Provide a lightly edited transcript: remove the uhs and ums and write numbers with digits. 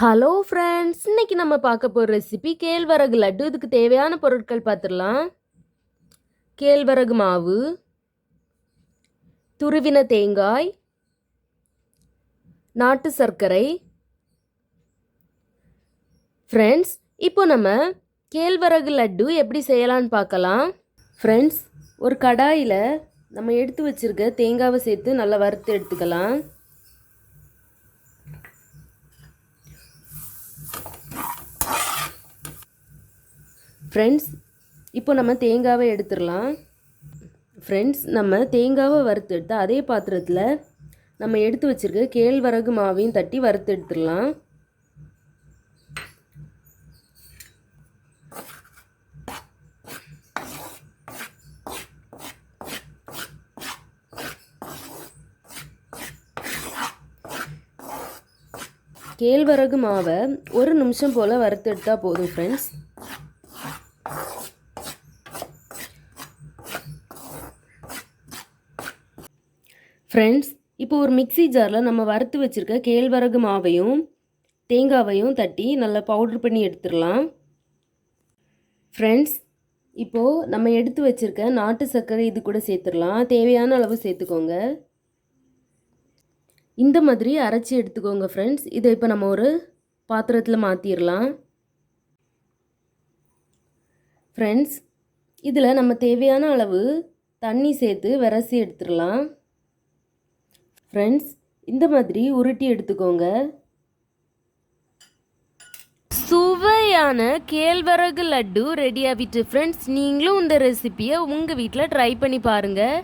Hello friends, இன்னைக்கு நம்ம பார்க்க போகிற ரெசிபி கேழ்வரகு லட்டு. இதுக்கு தேவையான பொருட்கள் பார்த்துடலாம். கேழ்வரகு மாவு, துருவின தேங்காய், நாட்டு சர்க்கரை. ஃப்ரெண்ட்ஸ், இப்போ நம்ம கேழ்வரகு லட்டு எப்படி செய்யலான்னு பார்க்கலாம். ஃப்ரெண்ட்ஸ், ஒரு கடாயில் நம்ம எடுத்து வச்சிருக்க தேங்காவை சேர்த்து நல்லா வறுத்து எடுத்துக்கலாம். ஃப்ரெண்ட்ஸ், இப்போ நம்ம தேங்காவை எடுத்துடலாம். ஃப்ரெண்ட்ஸ், நம்ம தேங்காவை வறுத்து எடுத்து அதே பாத்திரத்தில் நம்ம எடுத்து வச்சுருக்க கேழ்வரகு மாவையும் தட்டி வறுத்து எடுத்துடலாம். கேழ்வரகு மாவை ஒரு நிமிஷம் போல் வறுத்து எடுத்தால் போதும். ஃப்ரெண்ட்ஸ், இப்போ ஒரு மிக்ஸி ஜாரில் நம்ம வறுத்து வச்சுருக்க கேழ்வரகு மாவையும் தேங்காவையும் தட்டி நல்லா பவுட்ரு பண்ணி எடுத்துடலாம். ஃப்ரெண்ட்ஸ், இப்போது நம்ம எடுத்து வச்சுருக்க நாட்டு சர்க்கரை இது கூட சேர்த்துடலாம். தேவையான அளவு சேர்த்துக்கோங்க. இந்த மாதிரி அரைச்சி எடுத்துக்கோங்க. ஃப்ரெண்ட்ஸ், இதை இப்போ நம்ம ஒரு பாத்திரத்தில் மாற்றிடலாம். ஃப்ரெண்ட்ஸ், இதில் நம்ம தேவையான அளவு தண்ணி சேர்த்து விரசி எடுத்துடலாம். ஃப்ரெண்ட்ஸ், இந்த மாதிரி உருட்டி எடுத்துக்கோங்க. சுவையான கேழ்வரகு லட்டு ரெடி ஆகிட்டு. ஃப்ரெண்ட்ஸ், நீங்களும் இந்த ரெசிபியை உங்கள் வீட்டில் ட்ரை பண்ணி பாருங்கள்.